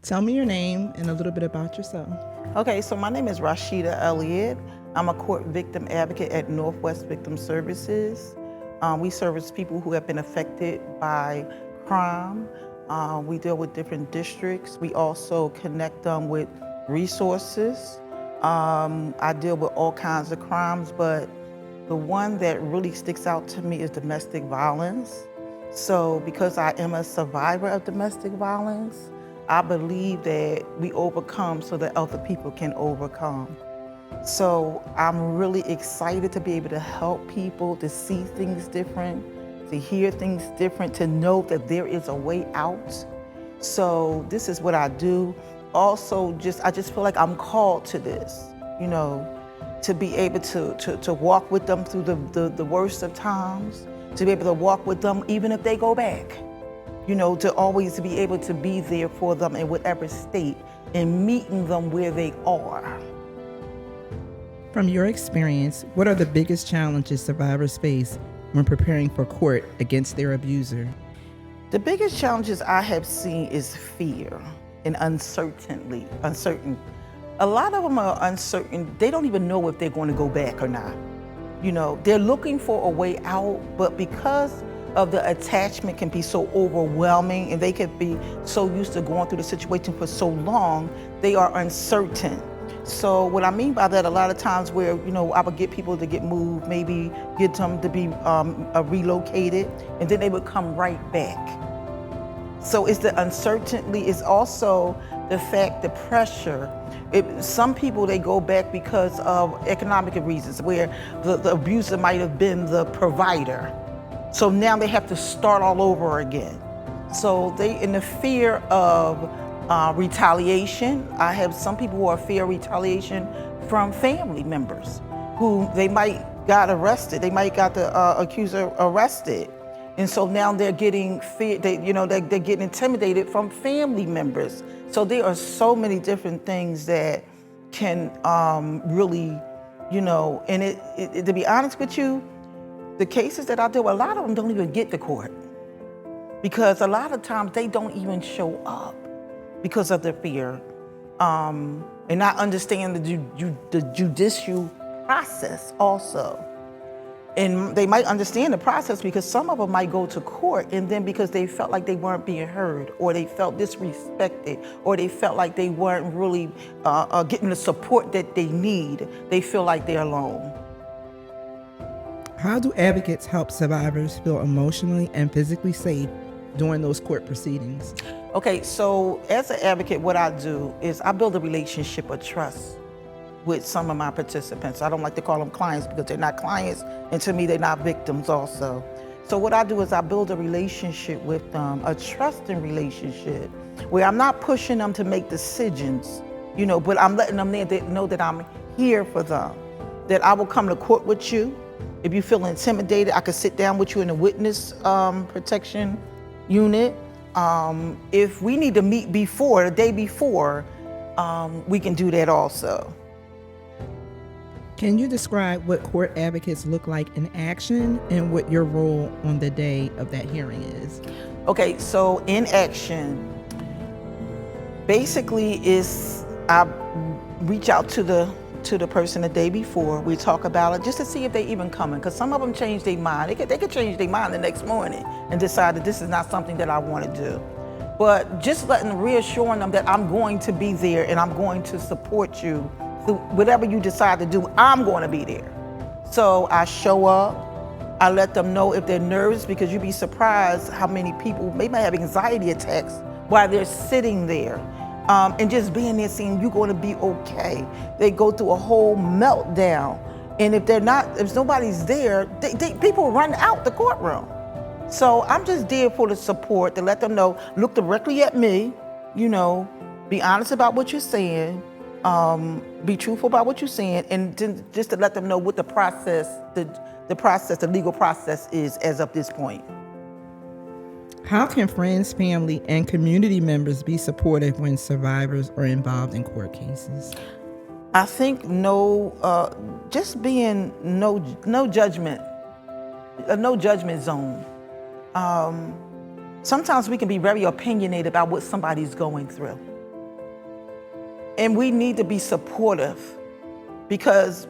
Tell me your name and a little bit about yourself. Okay, so my name is Rysheda Elliott. I'm a court victim advocate at Northwest Victim Services. We service people who have been affected by crime. We deal with different districts. We also connect them with resources. I deal with all kinds of crimes, but the one that really sticks out to me is domestic violence. So because I am a survivor of domestic violence, I believe that we overcome so that other people can overcome. So I'm really excited to be able to help people to see things different, to hear things different, to know that there is a way out. So this is what I do. Also, I just feel like I'm called to this, to be able to walk with them through the worst of times, to be able to walk with them even if they go back, to always be able to be there for them in whatever state and meeting them where they are. From your experience, what are the biggest challenges survivors face when preparing for court against their abuser? The biggest challenges I have seen is fear and uncertain. A lot of them are uncertain. They don't even know if they're going to go back or not. They're looking for a way out, but because of the attachment can be so overwhelming and they can be so used to going through the situation for so long, they are uncertain. So what I mean by that, a lot of times where, I would get people to get moved, maybe get them to be relocated, and then they would come right back. So it's the uncertainty, it's also the fact, the pressure. Some people, they go back because of economic reasons, where the abuser might have been the provider. So now they have to start all over again. So they, in the fear of retaliation. I have some people who are fear of retaliation from family members who they might got arrested. They might got the accuser arrested. And so now they're getting they're getting intimidated from family members. So there are so many different things that can really, and to be honest with you, the cases that I deal with, a lot of them don't even get to court because a lot of times they don't even show up because of their fear, and not understand the judicial process also. And they might understand the process because some of them might go to court and then because they felt like they weren't being heard, or they felt disrespected, or they felt like they weren't really getting the support that they need, they feel like they're alone. How do advocates help survivors feel emotionally and physically safe during those court proceedings? Okay, so as an advocate, what I do is I build a relationship of trust with some of my participants. I don't like to call them clients because they're not clients, and to me, they're not victims also. So what I do is I build a relationship with them, a trusting relationship, where I'm not pushing them to make decisions, but I'm letting them know that I'm here for them, that I will come to court with you. If you feel intimidated, I can sit down with you in the witness protection unit. If we need to meet the day before, we can do that also. Can you describe what court advocates look like in action and what your role on the day of that hearing is? Okay, so in action, basically I reach out to the person the day before. We talk about it just to see if they even coming, because some of them change their mind. They could change their mind the next morning and decide that this is not something that I want to do. But just reassuring them that I'm going to be there and I'm going to support you through whatever you decide to do. I'm going to be there. So I show up. I let them know if they're nervous, because you'd be surprised how many people may have anxiety attacks while they're sitting there. And just being there saying you're going to be okay. They go through a whole meltdown. And if nobody's there, people run out the courtroom. So I'm just there for the support, to let them know, look directly at me, be honest about what you're saying, be truthful about what you're saying, and just to let them know what the process, the legal process is as of this point. How can friends, family, and community members be supportive when survivors are involved in court cases? I think just being no judgment, a no judgment zone. Sometimes we can be very opinionated about what somebody's going through. And we need to be supportive, because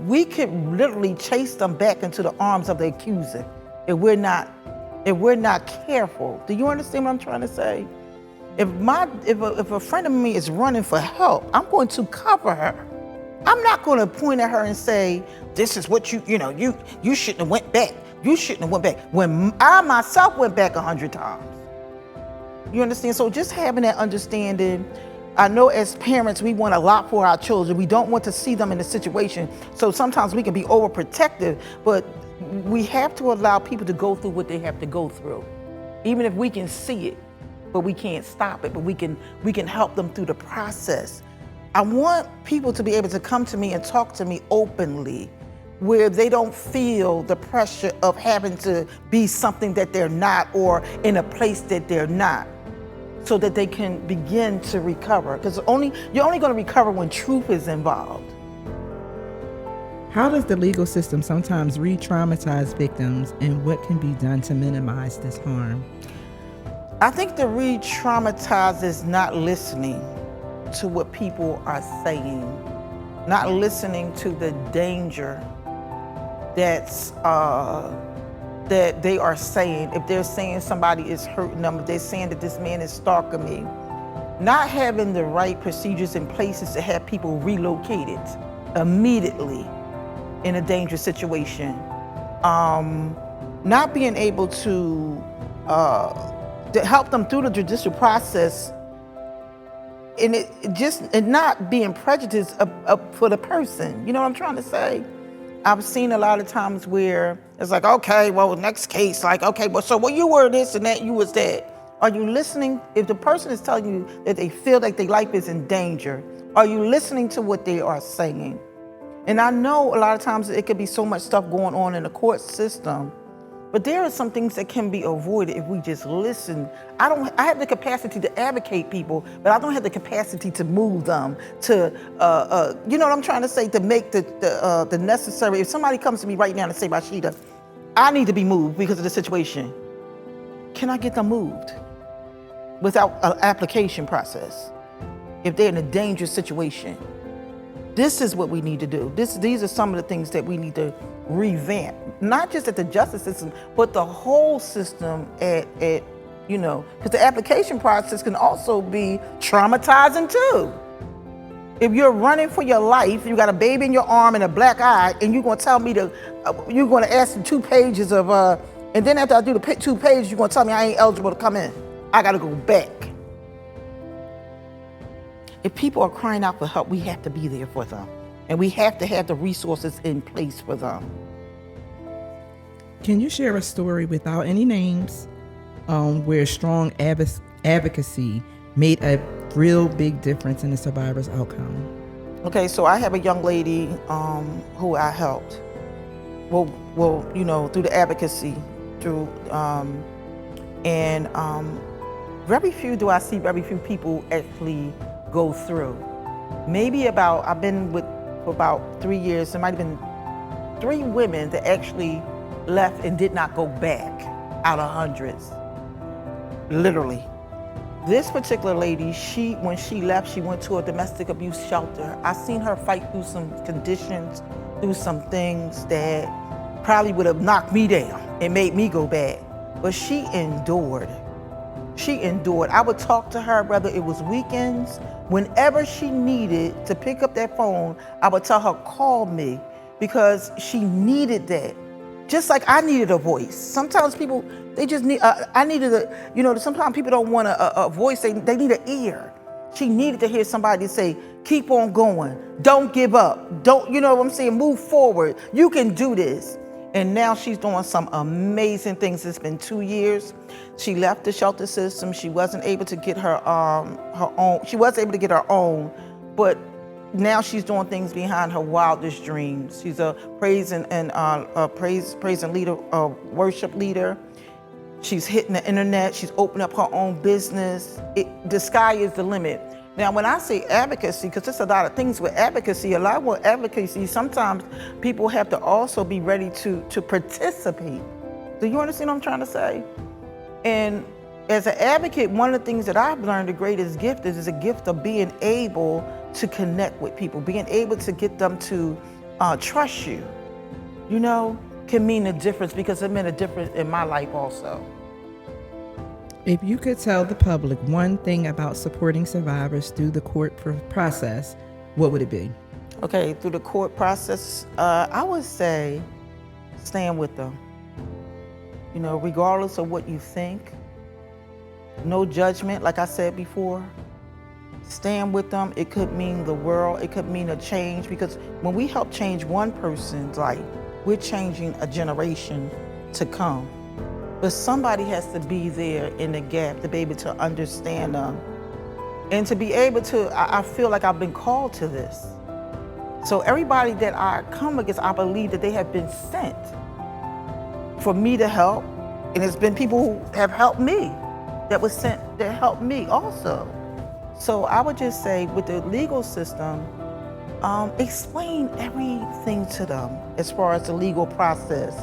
we could literally chase them back into the arms of the accuser if we're not careful. Do you understand what I'm trying to say? If a friend of me is running for help, I'm going to cover her. I'm not going to point at her and say, this is what you shouldn't have went back. You shouldn't have went back. When I myself went back 100 times. You understand? So just having that understanding. I know as parents, we want a lot for our children. We don't want to see them in a situation. So sometimes we can be overprotective, but we have to allow people to go through what they have to go through. Even if we can see it, but we can't stop it, but we can help them through the process. I want people to be able to come to me and talk to me openly, where they don't feel the pressure of having to be something that they're not, or in a place that they're not, so that they can begin to recover. Because you're only going to recover when truth is involved. How does the legal system sometimes re-traumatize victims, and what can be done to minimize this harm? I think the re-traumatize is not listening to what people are saying, not listening to the danger that they are saying. If they're saying somebody is hurting them, if they're saying that this man is stalking me, not having the right procedures in places to have people relocated immediately in a dangerous situation, not being able to help them through the judicial process, and not being prejudiced for the person. You know what I'm trying to say? I've seen a lot of times where it's like, okay, well, next case, like, okay, well, so you were this and that, you was that. Are you listening? If the person is telling you that they feel like their life is in danger, are you listening to what they are saying? And I know a lot of times it could be so much stuff going on in the court system, but there are some things that can be avoided if we just listen. I have the capacity to advocate people, but I don't have the capacity to move them to, you know what I'm trying to say, to make the necessary. If somebody comes to me right now and say, Rysheda, I need to be moved because of the situation, can I get them moved without an application process? If they're in a dangerous situation, this is what we need to do. These are some of the things that we need to revamp, not just at the justice system, but the whole system because the application process can also be traumatizing too. If you're running for your life, you got a baby in your arm and a black eye, and you're going to tell me you're going to ask the 2 pages of, and then after I do the 2 pages, you're going to tell me I ain't eligible to come in. I got to go back. If people are crying out for help, we have to be there for them. And we have to have the resources in place for them. Can you share a story without any names where strong advocacy made a real big difference in the survivor's outcome? Okay, so I have a young lady who I helped. Well, through the advocacy, very few people actually go through. I've been with for about 3 years. There might have been 3 women that actually left and did not go back out of hundreds, literally. This particular lady, when she left, she went to a domestic abuse shelter. I seen her fight through some conditions, through some things that probably would have knocked me down and made me go back. But she endured. I would talk to her, whether it was weekends, whenever she needed to pick up that phone, I would tell her, call me, because she needed that. Just like I needed a voice. Sometimes people, they just need, sometimes people don't want a voice, they need an ear. She needed to hear somebody say, keep on going, don't give up, move forward, you can do this. And now she's doing some amazing things. It's been 2 years. She left the shelter system. She wasn't able to get her own. She was able to get her own, but now she's doing things behind her wildest dreams. She's a praise and leader, worship leader. She's hitting the internet. She's opened up her own business. The sky is the limit. Now, when I say advocacy, because there's a lot of things with advocacy, sometimes people have to also be ready to participate. Do you understand what I'm trying to say? And as an advocate, one of the things that I've learned, the greatest gift is a gift of being able to connect with people, being able to get them to trust you, can mean a difference, because it meant a difference in my life also. If you could tell the public one thing about supporting survivors through the court process, what would it be? Okay, through the court process, I would say stand with them. Regardless of what you think, no judgment, like I said before. Stand with them. It could mean the world. It could mean a change, because when we help change one person's life, we're changing a generation to come. But somebody has to be there in the gap to be able to understand them and to be able to, I feel like I've been called to this. So everybody that I come against, I believe that they have been sent for me to help. And it's been people who have helped me, that was sent to help me also. So I would just say, with the legal system, explain everything to them as far as the legal process.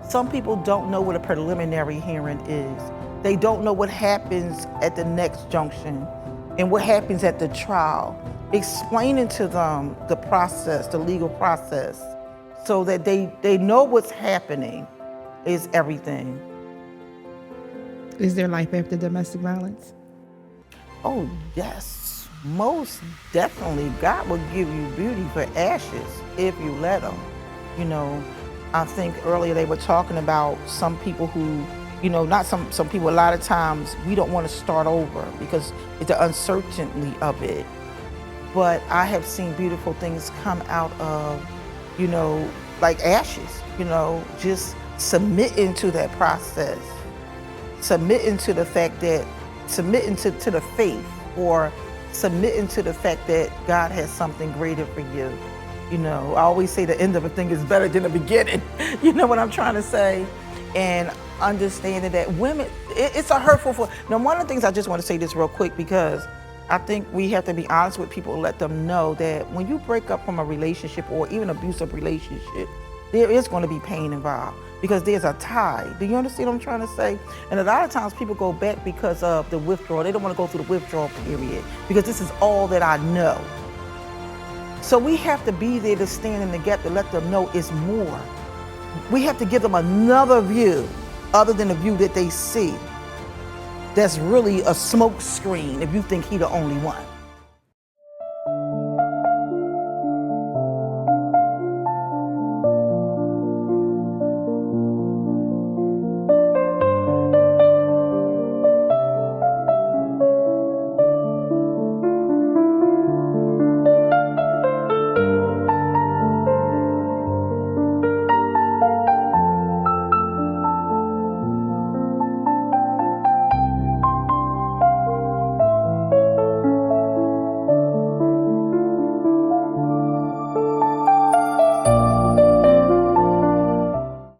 Some people don't know what a preliminary hearing is. They don't know what happens at the next junction and what happens at the trial. Explaining to them the process, the legal process, so that they know what's happening is everything. Is there life after domestic violence? Oh, yes, most definitely. God will give you beauty for ashes if you let him. I think earlier they were talking about some people who, not some people, a lot of times we don't want to start over because it's the uncertainty of it. But I have seen beautiful things come out of, like ashes, just submitting to that process, submitting to the fact that, submitting to the faith, or submitting to the fact that God has something greater for you. I always say the end of a thing is better than the beginning. You know what I'm trying to say? And understanding that women, it's a hurtful. Now, one of the things, I just want to say this real quick, because I think we have to be honest with people and let them know that when you break up from a relationship, or even abusive relationship, there is going to be pain involved, because there's a tie. Do you understand what I'm trying to say? And a lot of times people go back because of the withdrawal. They don't want to go through the withdrawal period, because this is all that I know. So we have to be there to stand in the gap to let them know it's more. We have to give them another view other than the view that they see. That's really a smoke screen if you think he's the only one.